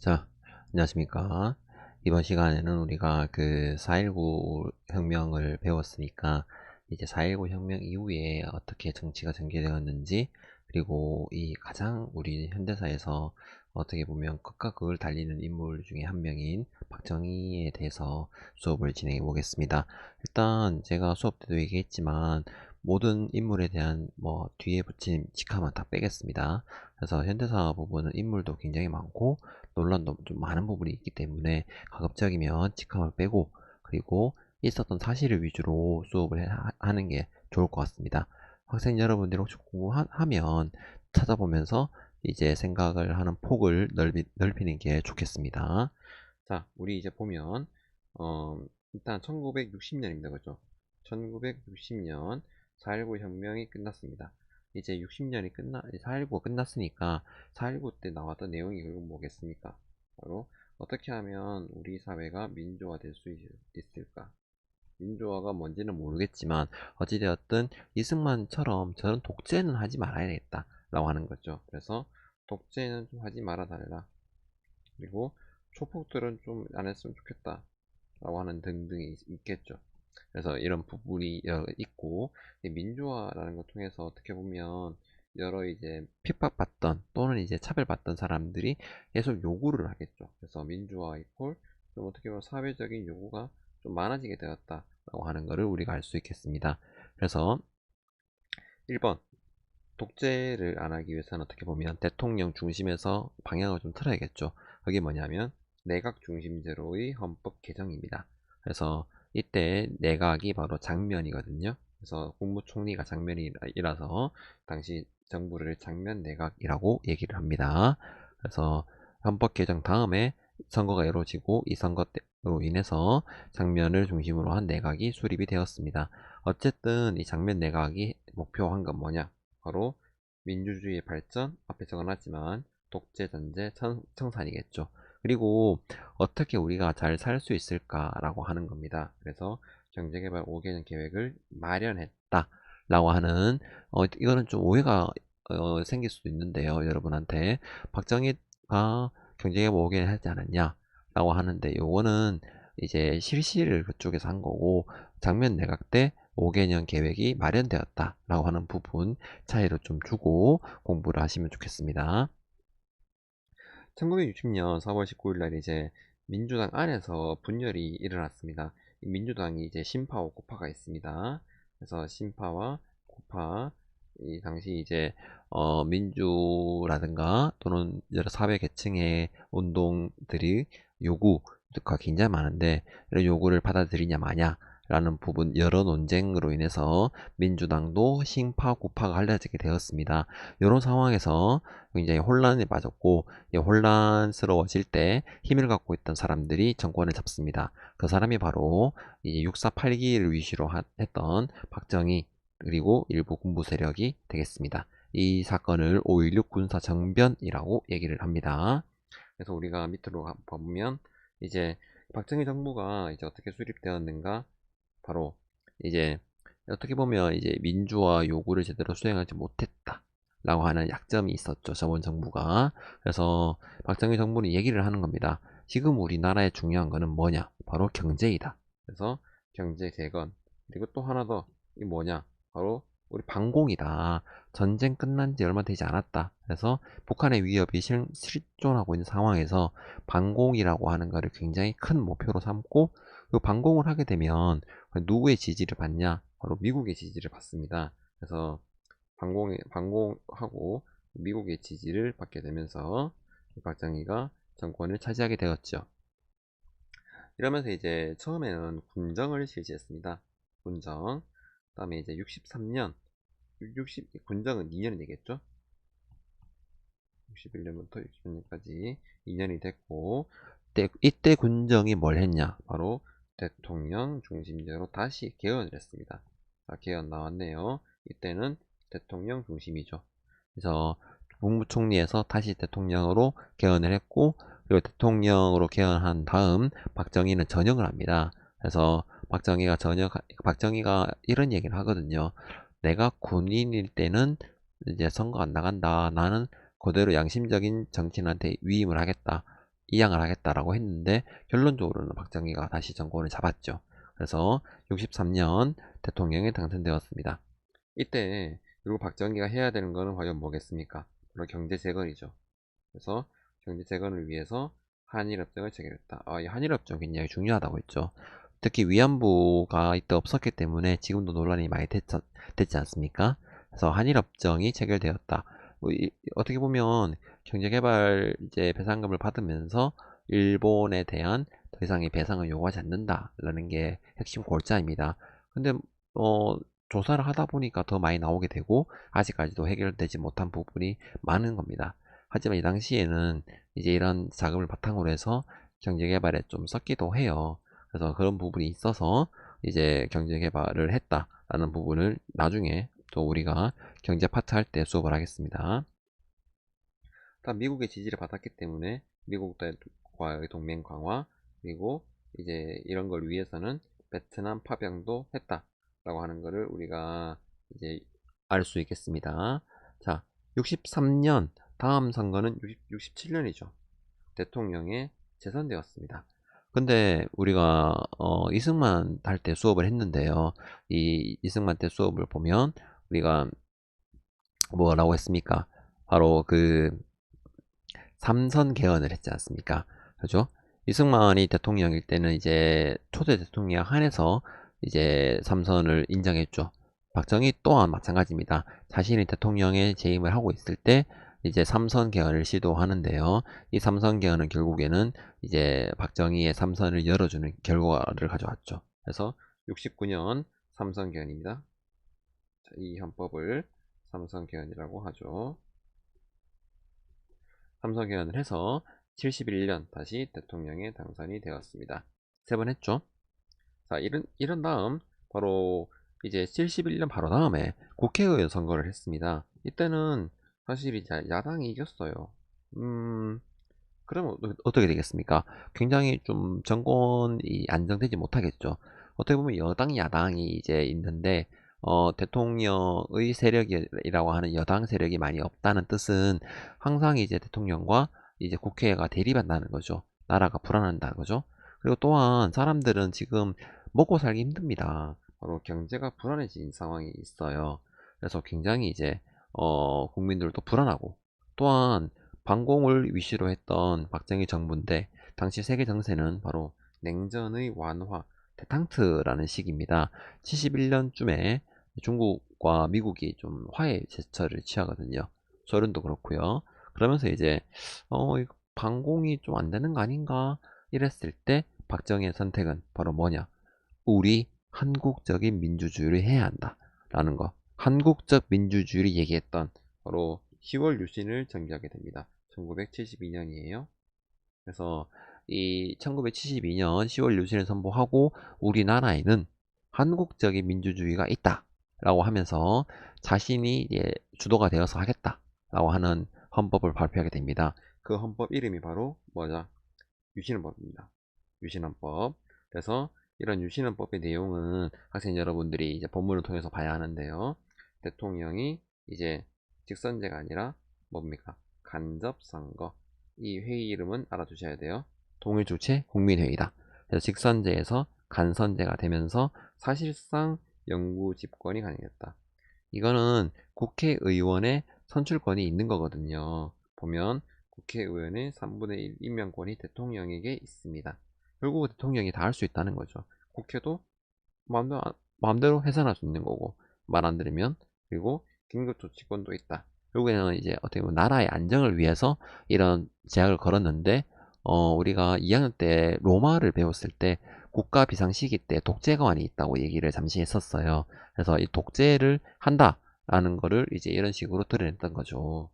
자, 안녕하십니까. 이번 시간에는 우리가 그 4.19 혁명을 배웠으니까 이제 4.19 혁명 이후에 어떻게 정치가 전개되었는지, 그리고 이 가장 우리 현대사에서 어떻게 보면 극과 극을 달리는 인물 중에 한 명인 박정희에 대해서 수업을 진행해 보겠습니다. 일단 제가 수업 때도 얘기했지만 모든 인물에 대한 뒤에 붙인 직함은 다 빼겠습니다. 그래서 현대사 부분은 인물도 굉장히 많고 논란도 좀 많은 부분이 있기 때문에 가급적이면 직함을 빼고, 그리고 있었던 사실을 위주로 수업을 하는 게 좋을 것 같습니다. 학생 여러분들이 혹시 궁금하면 찾아보면서 이제 생각을 하는 폭을 넓히는 게 좋겠습니다. 자, 우리 이제 보면 일단 1960년입니다. 그죠? 1960년 4.19 혁명이 끝났습니다. 이제 60년이 4.19가 끝났으니까 4.19 때 나왔던 내용이 결국 뭐겠습니까? 바로 어떻게 하면 우리 사회가 민주화될 수 있을까? 민주화가 뭔지는 모르겠지만 어찌되었든 이승만처럼 저런 독재는 하지 말아야겠다 라고 하는 거죠. 그래서 독재는 좀 하지 말아 달라. 그리고 초폭들은 좀 안 했으면 좋겠다 라고 하는 등등이 있겠죠. 그래서 이런 부분이 있고, 민주화라는 걸 통해서 어떻게 보면 여러 이제 핍박받던 또는 이제 차별받던 사람들이 계속 요구를 하겠죠. 그래서 민주화 이콜 좀 어떻게 보면 사회적인 요구가 좀 많아지게 되었다라고 하는 것을 우리가 알 수 있겠습니다. 그래서 1번, 독재를 안 하기 위해서는 어떻게 보면 대통령 중심에서 방향을 좀 틀어야겠죠. 그게 뭐냐면 내각 중심제로의 헌법 개정입니다. 그래서 이때 내각이 바로 장면이거든요. 그래서 국무총리가 장면이라서 당시 정부를 장면 내각이라고 얘기를 합니다. 그래서 헌법 개정 다음에 선거가 이루어지고 이 선거로 인해서 장면을 중심으로 한 내각이 수립이 되었습니다. 어쨌든 이 장면 내각이 목표한 건 뭐냐? 바로 민주주의의 발전, 앞에 적어놨지만 독재 전제 청산이겠죠. 그리고 어떻게 우리가 잘 살 수 있을까라고 하는 겁니다. 그래서 경제개발 5개년 계획을 마련했다 라고 하는, 이거는 좀 오해가 생길 수도 있는데요. 여러분한테 박정희가 경제개발 5개년 하지 않았냐 라고 하는데, 요거는 이제 실시를 그쪽에서 한 거고, 장면 내각 때 5개년 계획이 마련되었다 라고 하는 부분 차이를 좀 주고 공부를 하시면 좋겠습니다. 1960년 4월 19일 날 이제 민주당 안에서 분열이 일어났습니다. 이 민주당이 이제 신파와 고파가 있습니다. 그래서 신파와 고파, 이 당시 이제 민주라든가 또는 여러 사회 계층의 운동들이 요구가 굉장히 많은데, 이런 요구를 받아들이냐 마냐 라는 부분, 여러 논쟁으로 인해서 민주당도 신파 고파가 갈라지게 되었습니다. 이런 상황에서 굉장히 혼란에 빠졌고, 혼란스러워질 때 힘을 갖고 있던 사람들이 정권을 잡습니다. 그 사람이 바로 이제 6.4.8기를 위시로 했던 박정희, 그리고 일부 군부 세력이 되겠습니다. 이 사건을 5.16 군사정변이라고 얘기를 합니다. 그래서 우리가 밑으로 보면 이제 박정희 정부가 이제 어떻게 수립되었는가, 바로 이제 어떻게 보면 이제 민주화 요구를 제대로 수행하지 못했다 라고 하는 약점이 있었죠, 저번 정부가. 그래서 박정희 정부는 얘기를 하는 겁니다. 지금 우리나라의 중요한 거는 뭐냐, 바로 경제이다. 그래서 경제 재건, 그리고 또 하나 더, 이 뭐냐, 바로 우리 반공이다. 전쟁 끝난 지 얼마 되지 않았다. 그래서 북한의 위협이 실존하고 있는 상황에서 반공이라고 하는 것을 굉장히 큰 목표로 삼고, 그 반공을 하게 되면 누구의 지지를 받냐? 바로 미국의 지지를 받습니다. 그래서 반공하고 미국의 지지를 받게 되면서 박정희가 정권을 차지하게 되었죠. 이러면서 이제 처음에는 군정을 실시했습니다. 군정. 그 다음에 이제 63년, 군정은 2년이 되겠죠? 61년부터 60년까지 2년이 됐고, 이때 군정이 뭘 했냐? 바로 대통령 중심제로 다시 개헌을 했습니다. 자, 개헌 나왔네요. 이때는 대통령 중심이죠. 그래서 국무총리에서 다시 대통령으로 개헌을 했고, 그리고 대통령으로 개헌한 다음 박정희는 전역을 합니다. 그래서 박정희가 이런 얘기를 하거든요. 내가 군인일 때는 이제 선거 안 나간다. 나는 그대로 양심적인 정치인한테 위임을 하겠다 이양을 하겠다라고 했는데 결론적으로는 박정희가 다시 정권을 잡았죠. 그래서 63년 대통령에 당선되었습니다. 이때 그리고 박정희가 해야 되는 거는 과연 뭐겠습니까? 바로 경제 재건이죠. 그래서 경제 재건을 위해서 한일협정을 체결했다. 이 한일협정 굉장히 중요하다고 했죠. 특히 위안부가 이때 없었기 때문에 지금도 논란이 많이 됐지 않습니까? 그래서 한일협정이 체결되었다. 어떻게 보면 경제개발 이제 배상금을 받으면서 일본에 대한 더 이상의 배상을 요구하지 않는다라는 게 핵심 골자입니다. 근데 조사를 하다 보니까 더 많이 나오게 되고 아직까지도 해결되지 못한 부분이 많은 겁니다. 하지만 이 당시에는 이제 이런 자금을 바탕으로 해서 경제개발에 좀 썼기도 해요. 그래서 그런 부분이 있어서 이제 경제개발을 했다라는 부분을 나중에 또 우리가 경제 파트 할 때 수업을 하겠습니다. 다음 미국의 지지를 받았기 때문에 미국과의 동맹 강화 그리고 이제 이런 걸 위해서는 베트남 파병도 했다라고 하는 거를 우리가 이제 알 수 있겠습니다. 자, 63년 다음 선거는 67년이죠. 대통령에 재선되었습니다. 근데 우리가 이승만 할 때 수업을 했는데요. 이 이승만 때 수업을 보면 우리가 뭐라고 했습니까? 바로 그 삼선 개헌을 했지 않습니까? 그죠? 이승만이 대통령일 때는 이제 초대 대통령 한해서 이제 삼선을 인정했죠. 박정희 또한 마찬가지입니다. 자신이 대통령에 재임을 하고 있을 때 이제 삼선 개헌을 시도하는데요. 이 삼선 개헌은 결국에는 이제 박정희의 삼선을 열어주는 결과를 가져왔죠. 그래서 69년 삼선 개헌입니다. 이 헌법을 삼선 개헌이라고 하죠. 삼선 개헌을 해서 71년 다시 대통령에 당선이 되었습니다. 세 번 했죠. 자, 이런 다음 바로 이제 71년 바로 다음에 국회의원 선거를 했습니다. 이때는 사실 이제 야당이 이겼어요. 그러면 어떻게 되겠습니까? 굉장히 좀 정권이 안정되지 못하겠죠. 어떻게 보면 여당, 야당이 이제 있는데, 대통령의 세력이라고 하는 여당 세력이 많이 없다는 뜻은 항상 이제 대통령과 이제 국회가 대립한다는 거죠. 나라가 불안한다는 거죠. 그리고 또한 사람들은 지금 먹고 살기 힘듭니다. 바로 경제가 불안해진 상황이 있어요. 그래서 굉장히 이제, 국민들도 불안하고, 또한 반공을 위시로 했던 박정희 정부인데 당시 세계 정세는 바로 냉전의 완화, 대탕트라는 시기입니다. 71년쯤에 중국과 미국이 좀 화해 제스처를 취하거든요. 소련도 그렇고요. 그러면서 이제 반공이 좀 안 되는 거 아닌가 이랬을 때 박정희의 선택은 바로 뭐냐? 우리 한국적인 민주주의를 해야 한다 라는 거. 한국적 민주주의를 얘기했던 바로 10월 유신을 전개하게 됩니다. 1972년이에요. 그래서 이 1972년 10월 유신을 선포하고 우리나라에는 한국적인 민주주의가 있다 라고 하면서 자신이 주도가 되어서 하겠다 라고 하는 헌법을 발표하게 됩니다. 그 헌법 이름이 바로 뭐죠? 유신헌법입니다. 유신헌법. 그래서 이런 유신헌법의 내용은 학생 여러분들이 이제 본문을 통해서 봐야 하는데요. 대통령이 이제 직선제가 아니라 뭡니까? 간접선거. 이 회의 이름은 알아두셔야 돼요. 통일주체 국민회의다. 그래서 직선제에서 간선제가 되면서 사실상 영구 집권이 가능했다. 이거는 국회의원의 선출권이 있는 거거든요. 보면 국회의원의 3분의 1 임명권이 대통령에게 있습니다. 결국 대통령이 다 할 수 있다는 거죠. 국회도 마음대로 해산할 수 있는 거고 말 안 들으면 그리고 긴급조치권도 있다. 결국에는 이제 어떻게 보면 나라의 안정을 위해서 이런 제약을 걸었는데 우리가 2학년 때 로마를 배웠을 때 국가 비상시기 때 독재관이 있다고 얘기를 잠시 했었어요. 그래서 이 독재를 한다라는 거를 이제 이런 식으로 드러냈던 거죠.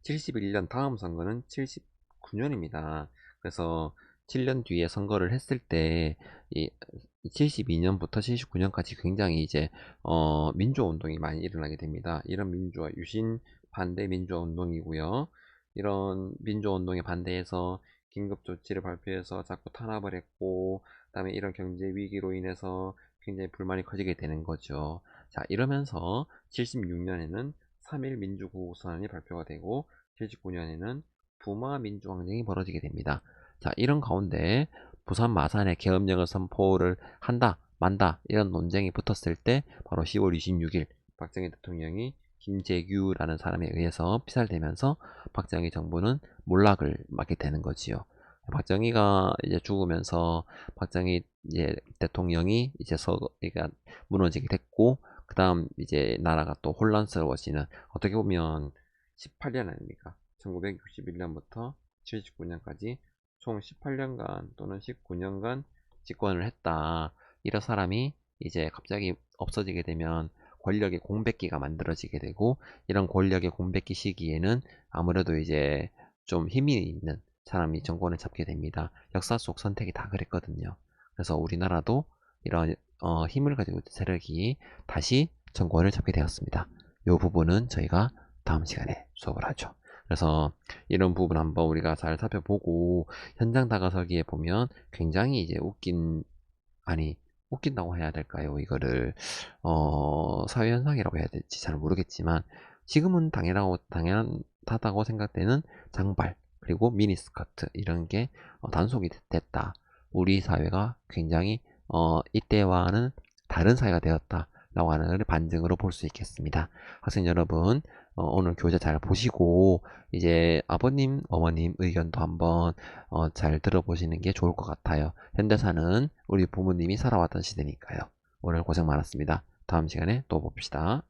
71년 다음 선거는 79년입니다. 그래서 7년 뒤에 선거를 했을 때, 이 72년부터 79년까지 굉장히 이제, 민주화 운동이 많이 일어나게 됩니다. 이런 민주화, 유신 반대 민주화 운동이고요. 이런 민주화 운동에 반대해서 긴급조치를 발표해서 자꾸 탄압을 했고, 그다음에 이런 경제 위기로 인해서 굉장히 불만이 커지게 되는 거죠. 자, 이러면서 76년에는 3.1 민주구호선언이 발표가 되고 79년에는 부마 민주항쟁이 벌어지게 됩니다. 자, 이런 가운데 부산 마산에 계엄령을 선포를 한다 만다 이런 논쟁이 붙었을 때 바로 10월 26일 박정희 대통령이 김재규라는 사람에 의해서 피살되면서 박정희 정부는 몰락을 맞게 되는 거지요. 박정희가 이제 죽으면서 박정희 이제 대통령이 이제 그러니까 무너지게 됐고, 그 다음 이제 나라가 또 혼란스러워지는, 어떻게 보면 18년 아닙니까? 1961년부터 79년까지 총 18년간 또는 19년간 집권을 했다. 이런 사람이 이제 갑자기 없어지게 되면 권력의 공백기가 만들어지게 되고, 이런 권력의 공백기 시기에는 아무래도 이제 좀 힘이 있는 사람이 정권을 잡게 됩니다. 역사 속 선택이 다 그랬거든요. 그래서 우리나라도 이런 힘을 가지고 있는 세력이 다시 정권을 잡게 되었습니다. 이 부분은 저희가 다음 시간에 수업을 하죠. 그래서 이런 부분 한번 우리가 잘 살펴보고, 현장 다가서기에 보면 굉장히 이제 웃긴다고 해야 될까요? 이거를 사회현상이라고 해야 될지 잘 모르겠지만, 지금은 당연하다고 생각되는 장발 그리고 미니스커트 이런 게 단속이 됐다. 우리 사회가 굉장히 이때와는 다른 사회가 되었다 라고 하는 걸 반증으로 볼 수 있겠습니다. 학생 여러분, 오늘 교재 잘 보시고 이제 아버님 어머님 의견도 한번 잘 들어보시는 게 좋을 것 같아요. 현대사는 우리 부모님이 살아왔던 시대니까요. 오늘 고생 많았습니다. 다음 시간에 또 봅시다.